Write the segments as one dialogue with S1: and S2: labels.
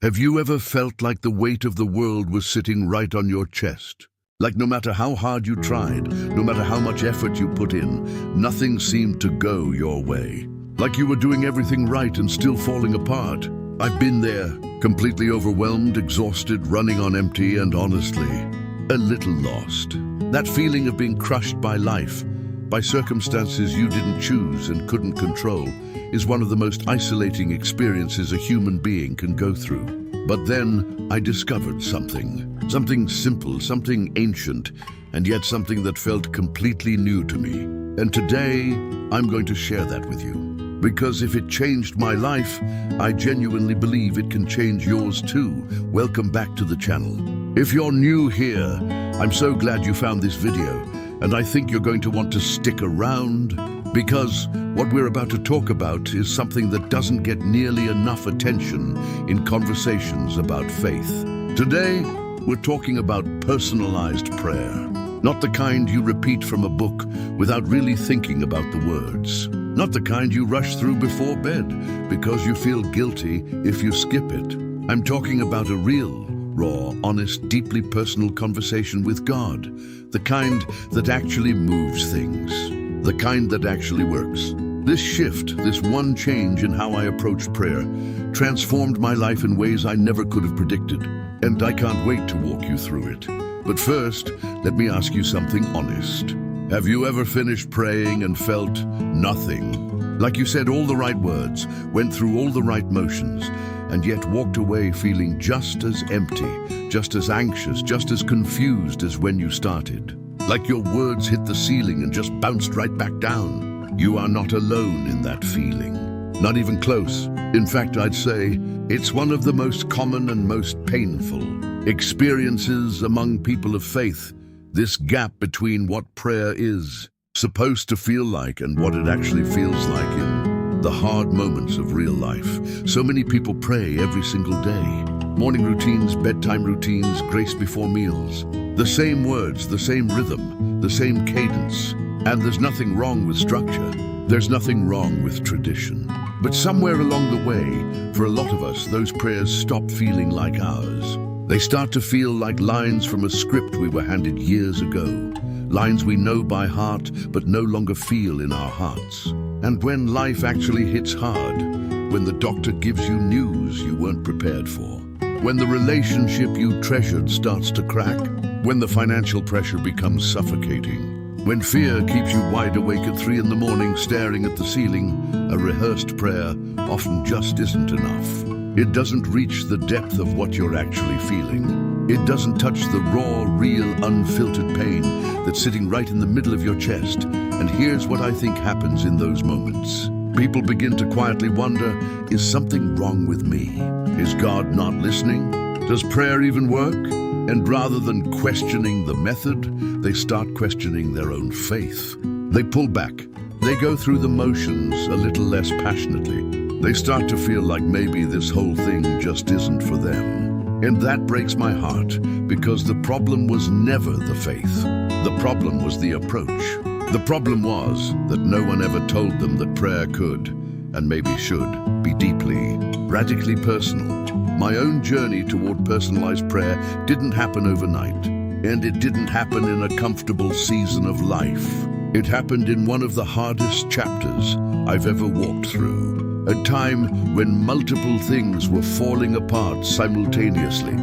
S1: Have you ever felt like the weight of the world was sitting right on your chest? Like no matter how hard you tried, no matter how much effort you put in, nothing seemed to go your way. Like you were doing everything right and still falling apart. I've been there, completely overwhelmed, exhausted, running on empty, and honestly, a little lost. That feeling of being crushed by life, by circumstances you didn't choose and couldn't control, is one of the most isolating experiences a human being can go through. But then I discovered something simple, something ancient, and yet something that felt completely new to me. And today, I'm going to share that with you. Because if it changed my life, I genuinely believe it can change yours too. Welcome back to the channel. If you're new here, I'm so glad you found this video, and I think you're going to want to stick around, because what we're about to talk about is something that doesn't get nearly enough attention in conversations about faith. Today, we're talking about personalized prayer. Not the kind you repeat from a book without really thinking about the words. Not the kind you rush through before bed because you feel guilty if you skip it. I'm talking about a real, raw, honest, deeply personal conversation with God. The kind that actually moves things. The kind that actually works. This shift, this one change in how I approach prayer, transformed my life in ways I never could have predicted. And I can't wait to walk you through it. But first, let me ask you something honest. Have you ever finished praying and felt nothing? Like you said all the right words, went through all the right motions, and yet walked away feeling just as empty, just as anxious, just as confused as when you started. Like your words hit the ceiling and just bounced right back down. You are not alone in that feeling. Not even close. In fact, I'd say it's one of the most common and most painful experiences among people of faith. This gap between what prayer is supposed to feel like and what it actually feels like in the hard moments of real life. So many people pray every single day. Morning routines, bedtime routines, grace before meals. The same words, the same rhythm, the same cadence. And there's nothing wrong with structure. There's nothing wrong with tradition. But somewhere along the way, for a lot of us, those prayers stop feeling like ours. They start to feel like lines from a script we were handed years ago. Lines we know by heart, but no longer feel in our hearts. And when life actually hits hard, when the doctor gives you news you weren't prepared for, when the relationship you treasured starts to crack, when the financial pressure becomes suffocating, when fear keeps you wide awake at 3 in the morning staring at the ceiling, a rehearsed prayer often just isn't enough. It doesn't reach the depth of what you're actually feeling. It doesn't touch the raw, real, unfiltered pain that's sitting right in the middle of your chest. And here's what I think happens in those moments. People begin to quietly wonder, is something wrong with me? Is God not listening? Does prayer even work? And rather than questioning the method, they start questioning their own faith. They pull back. They go through the motions a little less passionately. They start to feel like maybe this whole thing just isn't for them. And that breaks my heart, because the problem was never the faith. The problem was the approach. The problem was that no one ever told them that prayer could, and maybe should, be deeply, radically personal. My own journey toward personalized prayer didn't happen overnight, and it didn't happen in a comfortable season of life. It happened in one of the hardest chapters I've ever walked through, a time when multiple things were falling apart simultaneously,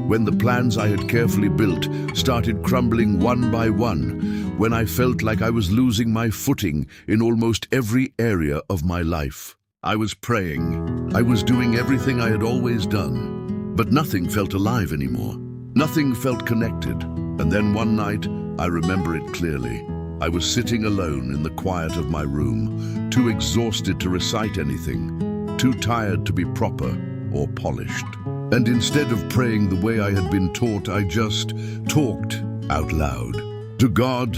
S1: when the plans I had carefully built started crumbling one by one, when I felt like I was losing my footing in almost every area of my life. I was praying. I was doing everything I had always done, but nothing felt alive anymore. Nothing felt connected. And then one night, I remember it clearly. I was sitting alone in the quiet of my room, too exhausted to recite anything, too tired to be proper or polished. And instead of praying the way I had been taught, I just talked out loud. To God,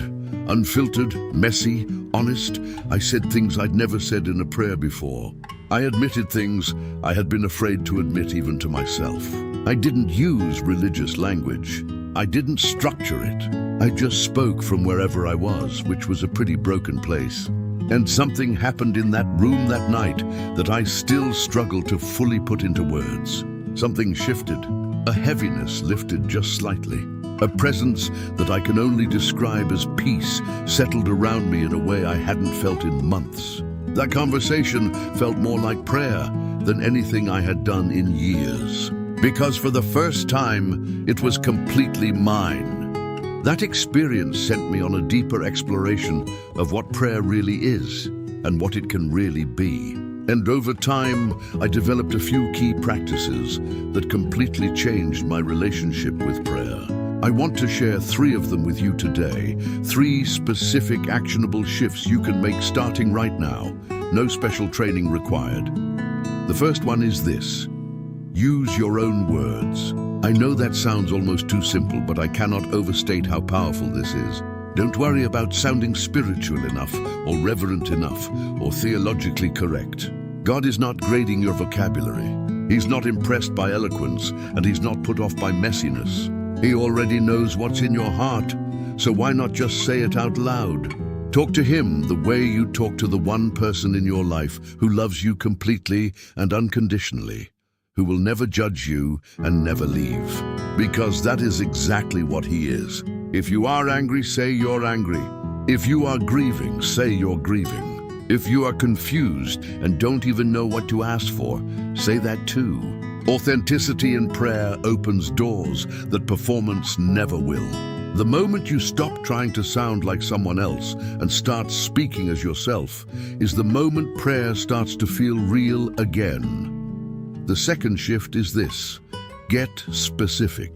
S1: unfiltered, messy, honest, I said things I'd never said in a prayer before. I admitted things I had been afraid to admit even to myself. I didn't use religious language. I didn't structure it. I just spoke from wherever I was, which was a pretty broken place. And something happened in that room that night that I still struggle to fully put into words. Something shifted. A heaviness lifted just slightly. A presence that I can only describe as peace settled around me in a way I hadn't felt in months. That conversation felt more like prayer than anything I had done in years. Because for the first time, it was completely mine. That experience sent me on a deeper exploration of what prayer really is and what it can really be. And over time, I developed a few key practices that completely changed my relationship with prayer. I want to share 3 of them with you today. 3 specific actionable shifts you can make starting right now. No special training required. The first one is this: use your own words. I know that sounds almost too simple, but I cannot overstate how powerful this is. Don't worry about sounding spiritual enough, or reverent enough, or theologically correct. God is not grading your vocabulary. He's not impressed by eloquence, and he's not put off by messiness. He already knows what's in your heart, so why not just say it out loud? Talk to him the way you talk to the one person in your life who loves you completely and unconditionally, who will never judge you and never leave. Because that is exactly what he is. If you are angry, say you're angry. If you are grieving, say you're grieving. If you are confused and don't even know what to ask for, say that too. Authenticity in prayer opens doors that performance never will. The moment you stop trying to sound like someone else and start speaking as yourself is the moment prayer starts to feel real again. The second shift is this: get specific,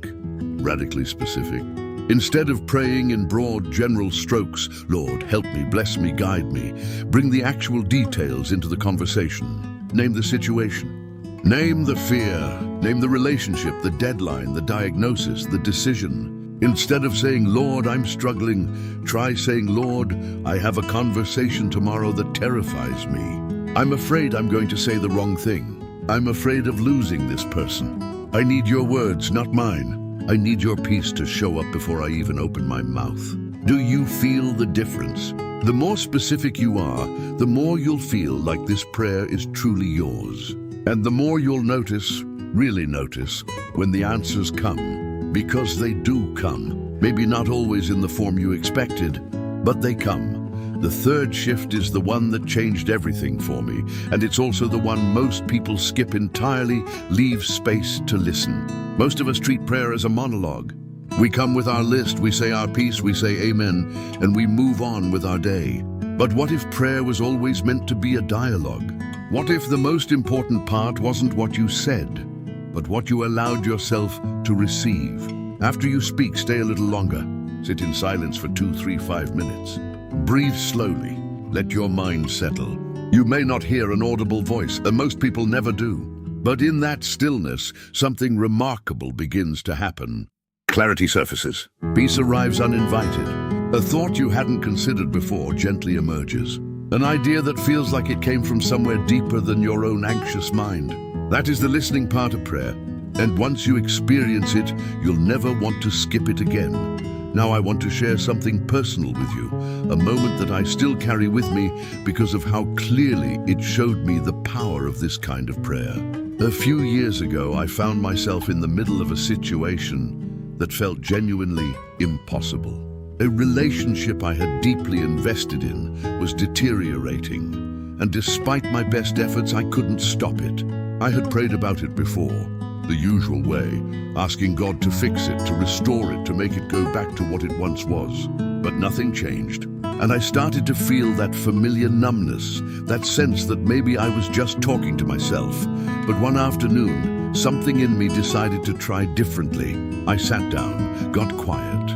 S1: radically specific. Instead of praying in broad general strokes, Lord, help me, bless me, guide me, bring the actual details into the conversation. Name the situation. Name the fear, name the relationship, the deadline, the diagnosis, the decision. Instead of saying, Lord, I'm struggling, try saying, Lord, I have a conversation tomorrow that terrifies me. I'm afraid I'm going to say the wrong thing. I'm afraid of losing this person. I need your words, not mine. I need your peace to show up before I even open my mouth. Do you feel the difference? The more specific you are, the more you'll feel like this prayer is truly yours. And the more you'll notice, really notice, when the answers come. Because they do come. Maybe not always in the form you expected, but they come. The third shift is the one that changed everything for me, and it's also the one most people skip entirely, leave space to listen. Most of us treat prayer as a monologue. We come with our list, we say our piece, we say amen, and we move on with our day. But what if prayer was always meant to be a dialogue? What if the most important part wasn't what you said, but what you allowed yourself to receive? After you speak, stay a little longer. Sit in silence for 2, 3, 5 minutes. Breathe slowly. Let your mind settle. You may not hear an audible voice, and most people never do. But in that stillness, something remarkable begins to happen. Clarity surfaces. Peace arrives uninvited. A thought you hadn't considered before gently emerges. An idea that feels like it came from somewhere deeper than your own anxious mind. That is the listening part of prayer. And once you experience it, you'll never want to skip it again. Now I want to share something personal with you, a moment that I still carry with me because of how clearly it showed me the power of this kind of prayer. A few years ago, I found myself in the middle of a situation that felt genuinely impossible. A relationship I had deeply invested in was deteriorating, and despite my best efforts, I couldn't stop it. I had prayed about it before, the usual way, asking God to fix it, to restore it, to make it go back to what it once was. But nothing changed, and I started to feel that familiar numbness, that sense that maybe I was just talking to myself. But one afternoon, something in me decided to try differently. I sat down, got quiet,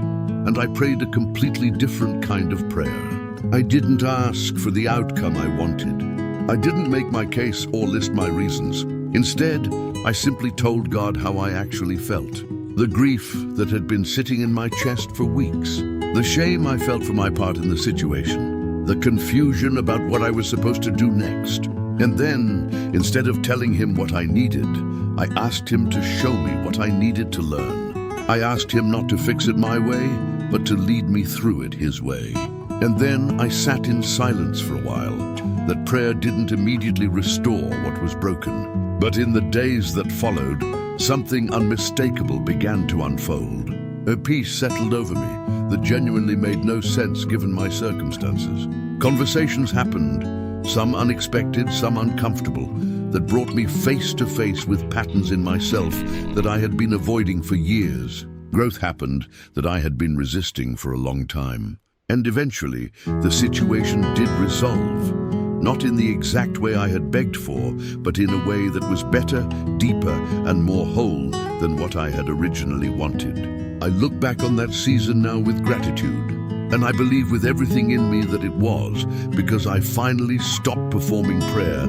S1: and I prayed a completely different kind of prayer. I didn't ask for the outcome I wanted. I didn't make my case or list my reasons. Instead, I simply told God how I actually felt. The grief that had been sitting in my chest for weeks. The shame I felt for my part in the situation. The confusion about what I was supposed to do next. And then, instead of telling him what I needed, I asked him to show me what I needed to learn. I asked him not to fix it my way, but to lead me through it his way. And then I sat in silence for a while. That prayer didn't immediately restore what was broken. But in the days that followed, something unmistakable began to unfold. A peace settled over me that genuinely made no sense given my circumstances. Conversations happened, some unexpected, some uncomfortable, that brought me face to face with patterns in myself that I had been avoiding for years. Growth happened that I had been resisting for a long time. And eventually, the situation did resolve. Not in the exact way I had begged for, but in a way that was better, deeper, and more whole than what I had originally wanted. I look back on that season now with gratitude, and I believe with everything in me that it was because I finally stopped performing prayer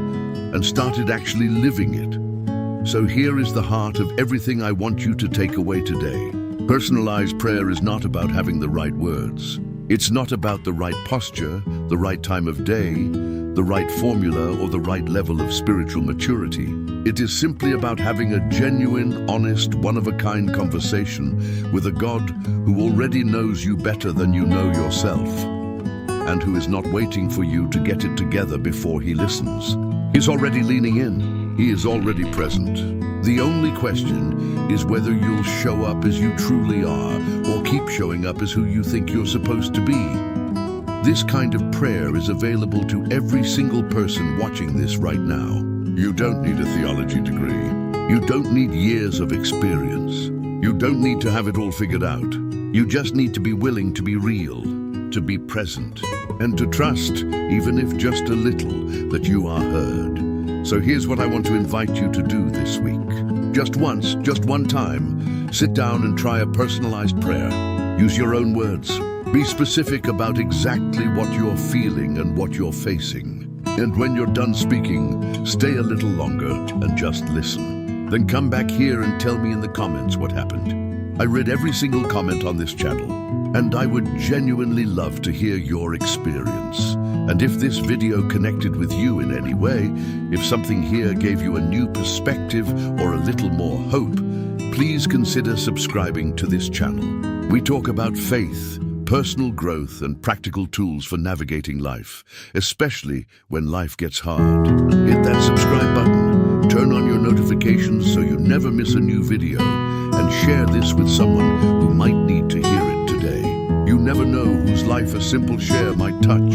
S1: and started actually living it. So here is the heart of everything I want you to take away today. Personalized prayer is not about having the right words. It's not about the right posture, the right time of day, the right formula, or the right level of spiritual maturity. It is simply about having a genuine, honest, one-of-a-kind conversation with a God who already knows you better than you know yourself, and who is not waiting for you to get it together before he listens. He's already leaning in. He is already present. The only question is whether you'll show up as you truly are, or keep showing up as who you think you're supposed to be. This kind of prayer is available to every single person watching this right now. You don't need a theology degree. You don't need years of experience. You don't need to have it all figured out. You just need to be willing to be real, to be present, and to trust, even if just a little, that you are heard. So here's what I want to invite you to do this week. Just once, just one time, sit down and try a personalized prayer. Use your own words. Be specific about exactly what you're feeling and what you're facing. And when you're done speaking, stay a little longer and just listen. Then come back here and tell me in the comments what happened. I read every single comment on this channel, and I would genuinely love to hear your experience. And if this video connected with you in any way, if something here gave you a new perspective or a little more hope, please consider subscribing to this channel. We talk about faith, personal growth, and practical tools for navigating life, especially when life gets hard. Hit that subscribe button, turn on your notifications so you never miss a new video, and share this with someone who might need to hear it today. You never know whose life a simple share might touch.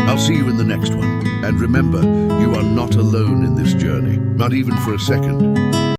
S1: I'll see you in the next one. And remember, you are not alone in this journey, not even for a second.